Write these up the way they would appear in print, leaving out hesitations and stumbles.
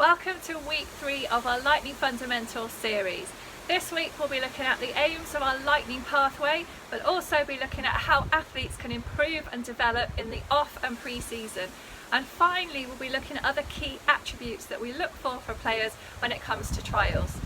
Welcome to week 3 of our Lightning Fundamentals series. This week we'll be looking at the aims of our Lightning pathway, but also be looking at how athletes can improve and develop in the off and pre-season. And finally we'll be looking at other key attributes that we look for players when it comes to trials.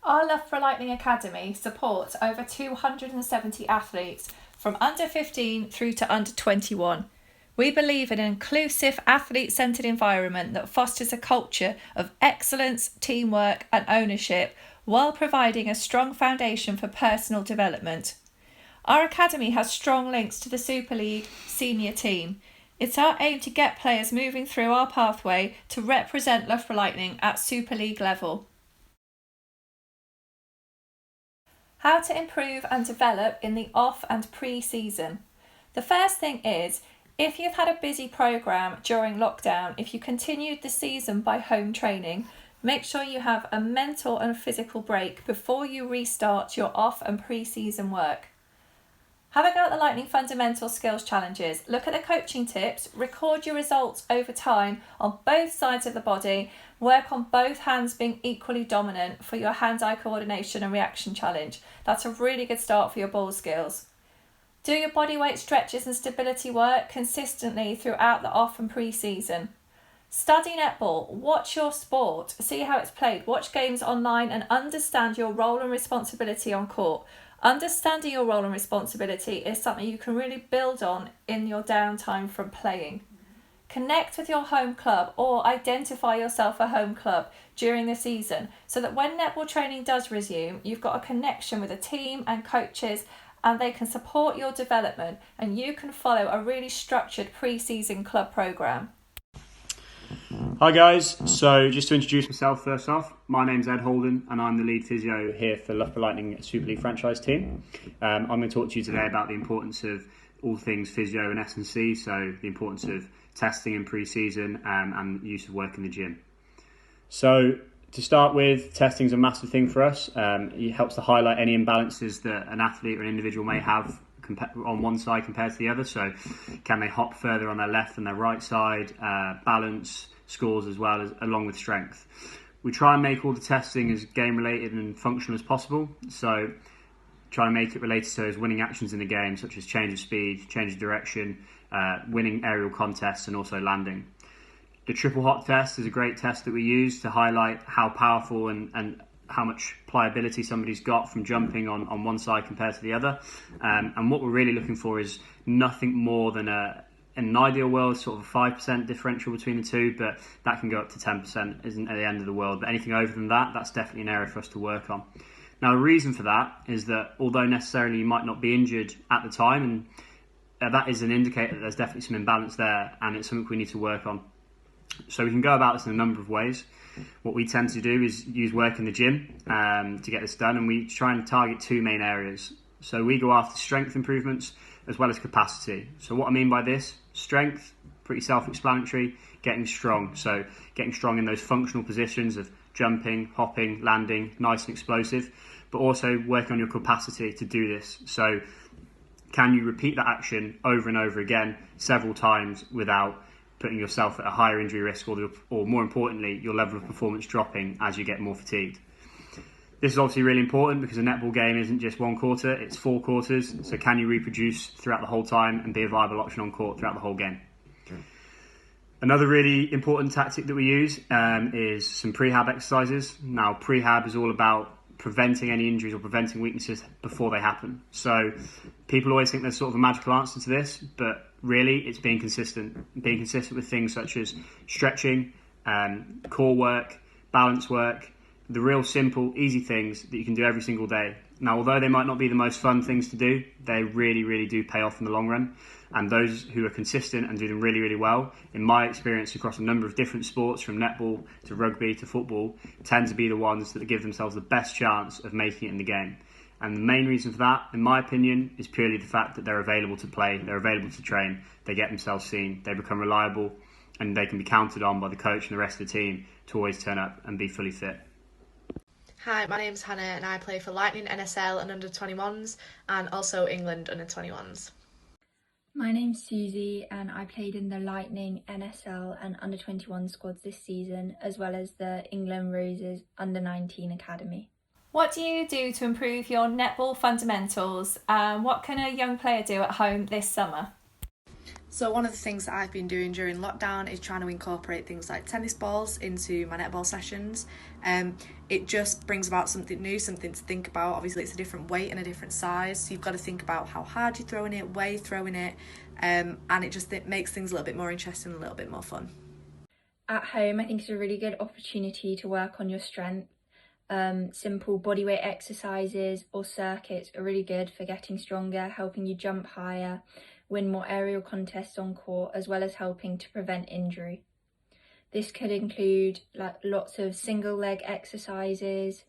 Our Love for Lightning Academy supports over 270 athletes from under 15 through to under 21. We believe in an inclusive, athlete-centred environment that fosters a culture of excellence, teamwork and ownership while providing a strong foundation for personal development. Our academy has strong links to the Super League senior team. It's our aim to get players moving through our pathway to represent Love for Lightning at Super League level. How to improve and develop in the off and pre-season. The first thing is, if you've had a busy programme during lockdown, if you continued the season by home training, make sure you have a mental and physical break before you restart your off and pre-season work. Have a go at the Lightning Fundamental Skills Challenges. Look at the coaching tips, record your results over time on both sides of the body, work on both hands being equally dominant for your hand-eye coordination and reaction challenge. That's a really good start for your ball skills. Do your bodyweight stretches and stability work consistently throughout the off and pre-season. Study netball, watch your sport, see how it's played, watch games online and understand your role and responsibility on court. Understanding your role and responsibility is something you can really build on in your downtime from playing. Connect with your home club or identify yourself a home club during the season so that when netball training does resume, you've got a connection with a team and coaches and they can support your development and you can follow a really structured pre-season club programme. Hi guys, so just to introduce myself first off, my name's Ed Holden and I'm the lead physio here for Love for Lightning Super League franchise team. I'm going to talk to you today about the importance of all things physio and S&C, so the importance of testing in pre-season and the use of work in the gym. So to start with, testing is a massive thing for us. It helps to highlight any imbalances that an athlete or an individual may have on one side compared to the other. So can they hop further on their left and their right side, balance, scores as well as along with strength. We try and make all the testing as game related and functional as possible. So try and make it related to those winning actions in the game, such as change of speed, change of direction, winning aerial contests and also landing. The triple hop test is a great test that we use to highlight how powerful and how much pliability somebody's got from jumping on one side compared to the other. And what we're really looking for is nothing more than in an ideal world, sort of a 5% differential between the two, but that can go up to 10%, isn't at the end of the world. But anything over than that, that's definitely an area for us to work on. Now, the reason for that is that although necessarily you might not be injured at the time, and that is an indicator that there's definitely some imbalance there, and it's something we need to work on. So we can go about this in a number of ways. What we tend to do is use work in the gym to get this done, and we try and target two main areas. So we go after strength improvements as well as capacity. So what I mean by this, strength, pretty self-explanatory, getting strong. So getting strong in those functional positions of jumping, hopping, landing, nice and explosive, but also working on your capacity to do this. So can you repeat that action over and over again several times without putting yourself at a higher injury risk or more importantly, your level of performance dropping as you get more fatigued. This is obviously really important because a netball game isn't just one quarter, it's 4 quarters. So can you reproduce throughout the whole time and be a viable option on court throughout the whole game? Okay. Another really important tactic that we use is some prehab exercises. Now, prehab is all about preventing any injuries or preventing weaknesses before they happen. So people always think there's sort of a magical answer to this, but really it's being consistent with things such as stretching, core work, balance work, the real simple, easy things that you can do every single day. Now, although they might not be the most fun things to do, they really, really do pay off in the long run. And those who are consistent and do them really, really well, in my experience across a number of different sports, from netball to rugby to football, tend to be the ones that give themselves the best chance of making it in the game. And the main reason for that, in my opinion, is purely the fact that they're available to play, they're available to train, they get themselves seen, they become reliable, and they can be counted on by the coach and the rest of the team to always turn up and be fully fit. Hi, my name's Hannah and I play for Lightning NSL and under 21s and also England under 21s. My name's Susie and I played in the Lightning, NSL and under-21 squads this season, as well as the England Roses under-19 academy. What do you do to improve your netball fundamentals, and what can a young player do at home this summer? So one of the things that I've been doing during lockdown is trying to incorporate things like tennis balls into my netball sessions. It just brings about something new, something to think about. Obviously it's a different weight and a different size, so you've got to think about how hard you're throwing it, where you're throwing it, and it makes things a little bit more interesting and a little bit more fun. At home, I think it's a really good opportunity to work on your strength. Simple bodyweight exercises or circuits are really good for getting stronger, helping you jump higher, win more aerial contests on court, as well as helping to prevent injury. This could include lots of single leg exercises,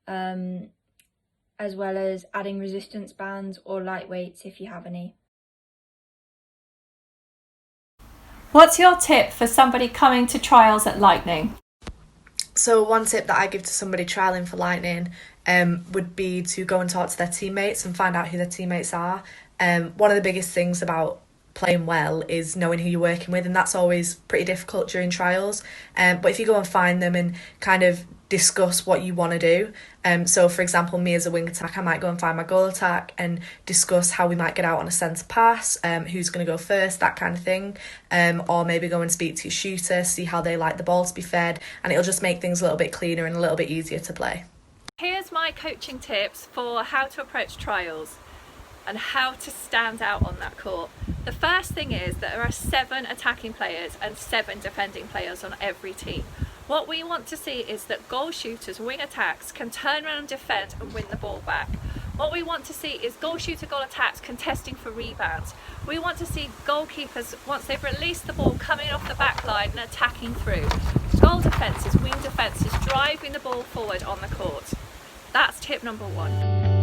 as well as adding resistance bands or light weights if you have any. What's your tip for somebody coming to trials at Lightning? So one tip that I give to somebody trialling for Lightning would be to go and talk to their teammates and find out who their teammates are. One of the biggest things about playing well is knowing who you're working with, and that's always pretty difficult during trials. But if you go and find them and kind of discuss what you want to do, so for example, me as a wing attack, I might go and find my goal attack and discuss how we might get out on a centre pass, who's going to go first, that kind of thing, or maybe go and speak to your shooter, see how they like the ball to be fed, and it'll just make things a little bit cleaner and a little bit easier to play. Here's my coaching tips for how to approach trials and how to stand out on that court. The first thing is that there are 7 attacking players and 7 defending players on every team. What we want to see is that goal shooters, wing attacks, can turn around and defend and win the ball back. What we want to see is goal shooter, goal attacks contesting for rebounds. We want to see goalkeepers, once they've released the ball, coming off the back line and attacking through. Goal defences, wing defences, driving the ball forward on the court. That's tip number 1.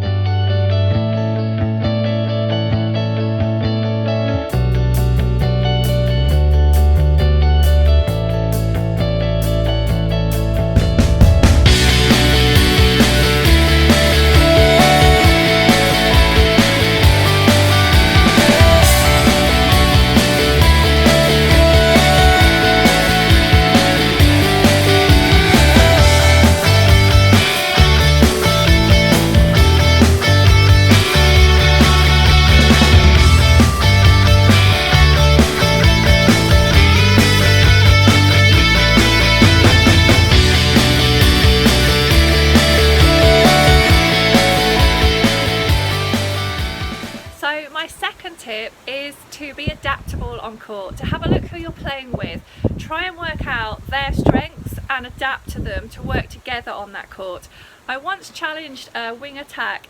Tip is to be adaptable on court, to have a look who you're playing with, try and work out their strengths and adapt to them to work together on that court. I once challenged a wing attack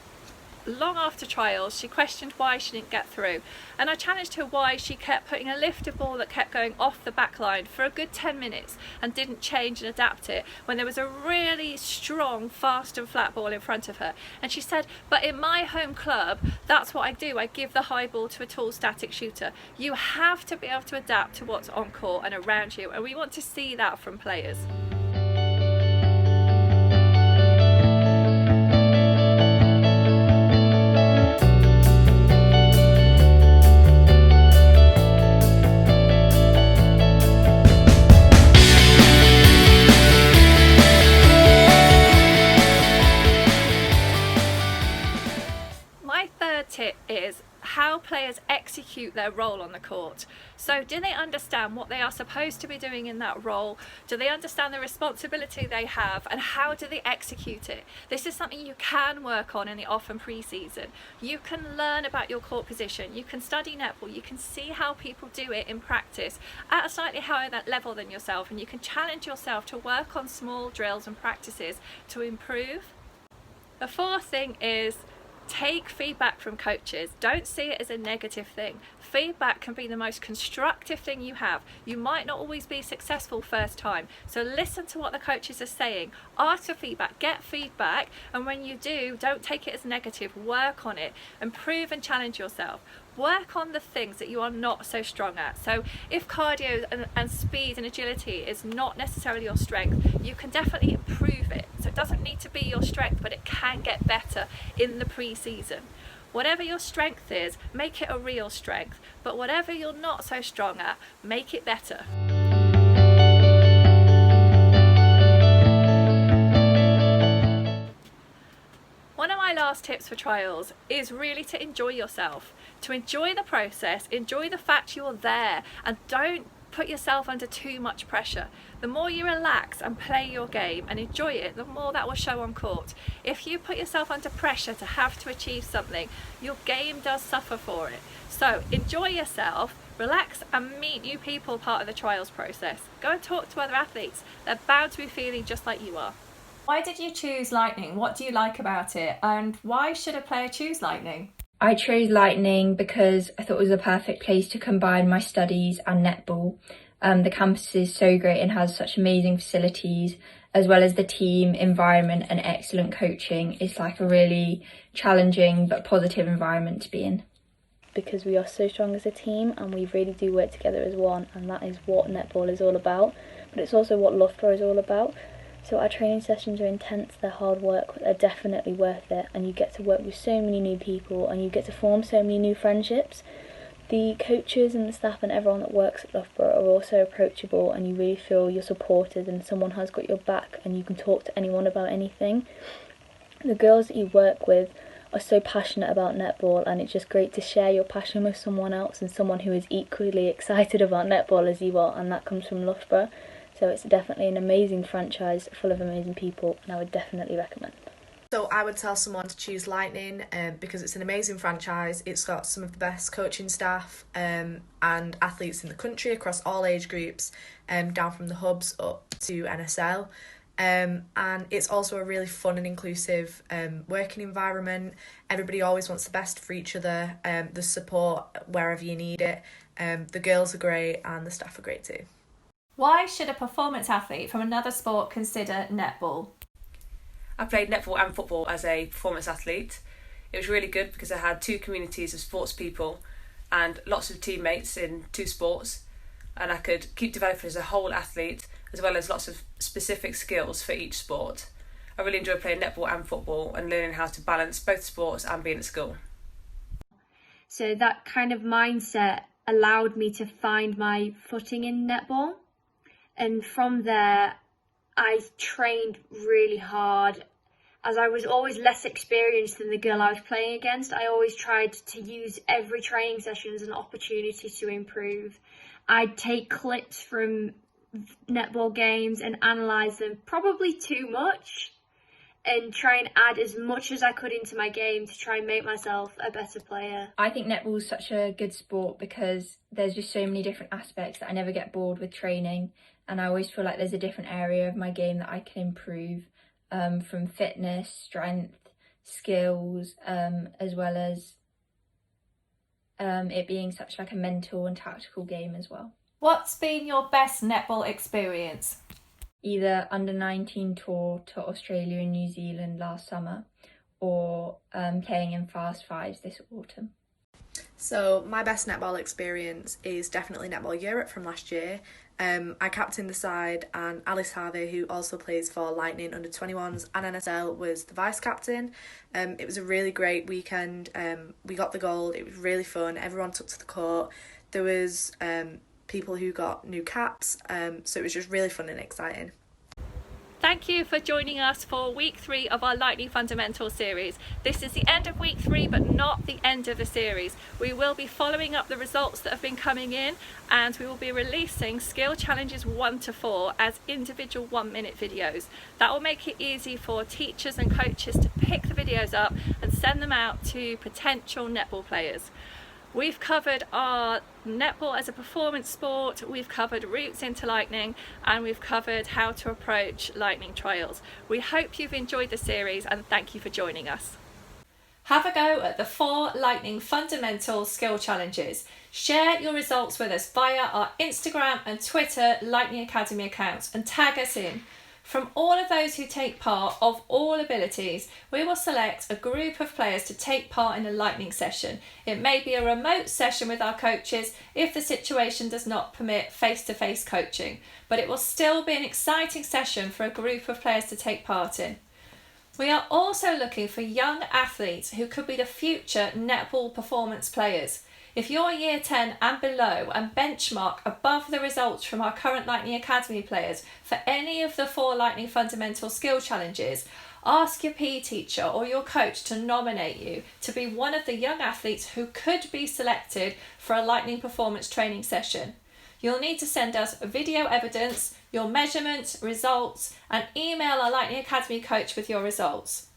long after trials. She questioned why she didn't get through, and I challenged her why she kept putting a lifted ball that kept going off the back line for a good 10 minutes and didn't change and adapt it when there was a really strong, fast and flat ball in front of her. And she said, but in my home club, that's what I do. I give the high ball to a tall static shooter. You have to be able to adapt to what's on court and around you, and we want to see that from players. Tip is how players execute their role on the court. So do they understand what they are supposed to be doing in that role? Do they understand the responsibility they have, and how do they execute it? This is something you can work on in the off and pre-season. You can learn about your court position, you can study netball, you can see how people do it in practice at a slightly higher level than yourself, and you can challenge yourself to work on small drills and practices to improve. The fourth thing is take feedback from coaches. Don't see it as a negative thing. Feedback can be the most constructive thing you have. You might not always be successful first time, so listen to what the coaches are saying, ask for feedback, get feedback, and when you do, don't take it as negative. Work on it, improve and challenge yourself. Work on the things that you are not so strong at. So if cardio and speed and agility is not necessarily your strength, you can definitely improve it. So it doesn't need to be your strength, but it can get better in the pre-season. Whatever your strength is, make it a real strength, but whatever you're not so strong at, make it better. One of my last tips for trials is really to enjoy yourself, to enjoy the process, enjoy the fact you're there, and don't put yourself under too much pressure. The more you relax and play your game and enjoy it, the more that will show on court. If you put yourself under pressure to have to achieve something, your game does suffer for it. So enjoy yourself, relax, and meet new people part of the trials process. Go and talk to other athletes. They're bound to be feeling just like you are. Why did you choose Lightning? What do you like about it? And why should a player choose Lightning? I chose Lightning because I thought it was a perfect place to combine my studies and netball. The campus is so great and has such amazing facilities, as well as the team, environment and excellent coaching. It's like a really challenging but positive environment to be in. Because we are so strong as a team and we really do work together as one, and that is what netball is all about, but it's also what Loughborough is all about. So our training sessions are intense, they're hard work, but they're definitely worth it, and you get to work with so many new people and you get to form so many new friendships. The coaches and the staff and everyone that works at Loughborough are also approachable, and you really feel you're supported and someone has got your back and you can talk to anyone about anything. The girls that you work with are so passionate about netball, and it's just great to share your passion with someone else and someone who is equally excited about netball as you are, and that comes from Loughborough. So it's definitely an amazing franchise full of amazing people, and I would definitely recommend. So I would tell someone to choose Lightning because it's an amazing franchise. It's got some of the best coaching staff and athletes in the country across all age groups, down from the hubs up to NSL. And it's also a really fun and inclusive working environment. Everybody always wants the best for each other. The support wherever you need it. The girls are great and the staff are great too. Why should a performance athlete from another sport consider netball? I played netball and football as a performance athlete. It was really good because I had two communities of sports people and lots of teammates in two sports, and I could keep developing as a whole athlete as well as lots of specific skills for each sport. I really enjoyed playing netball and football and learning how to balance both sports and being at school. So that kind of mindset allowed me to find my footing in netball. And from there, I trained really hard. As I was always less experienced than the girl I was playing against, I always tried to use every training session as an opportunity to improve. I'd take clips from netball games and analyse them, probably too much, and try and add as much as I could into my game to try and make myself a better player. I think netball is such a good sport because there's just so many different aspects that I never get bored with training, and I always feel like there's a different area of my game that I can improve, from fitness, strength, skills, as well as it being such like a mental and tactical game as well. What's been your best netball experience? Either under-19 tour to Australia and New Zealand last summer, or playing in Fast Fives this autumn. So my best netball experience is definitely Netball Europe from last year. I captained the side, and Alice Harvey, who also plays for Lightning under 21s and NSL, was the vice captain. It was a really great weekend. We got the gold. It was really fun. Everyone took to the court. There was people who got new caps, so it was just really fun and exciting. Thank you for joining us for week 3 of our Lightning Fundamentals series. This is the end of week 3, but not the end of the series. We will be following up the results that have been coming in, and we will be releasing skill challenges 1 to 4 as individual 1-minute videos. That will make it easy for teachers and coaches to pick the videos up and send them out to potential netball players. We've covered our netball as a performance sport, we've covered routes into Lightning, and we've covered how to approach Lightning trials. We hope you've enjoyed the series, and thank you for joining us. Have a go at the 4 Lightning Fundamental Skill Challenges. Share your results with us via our Instagram and Twitter Lightning Academy accounts and tag us in. From all of those who take part of all abilities, we will select a group of players to take part in a Lightning session. It may be a remote session with our coaches if the situation does not permit face-to-face coaching, but it will still be an exciting session for a group of players to take part in. We are also looking for young athletes who could be the future netball performance players. If you're year 10 and below and benchmark above the results from our current Lightning Academy players for any of the 4 Lightning Fundamental Skill Challenges, ask your PE teacher or your coach to nominate you to be one of the young athletes who could be selected for a Lightning Performance training session. You'll need to send us video evidence, your measurements, results, and email our Lightning Academy coach with your results.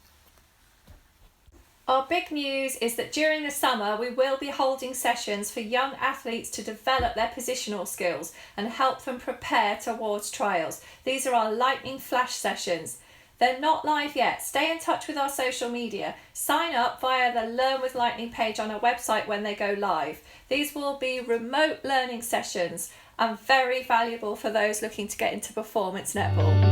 Our big news is that during the summer we will be holding sessions for young athletes to develop their positional skills and help them prepare towards trials. These are our Lightning Flash sessions. They're not live yet. Stay in touch with our social media. Sign up via the Learn with Lightning page on our website when they go live. These will be remote learning sessions and very valuable for those looking to get into performance netball.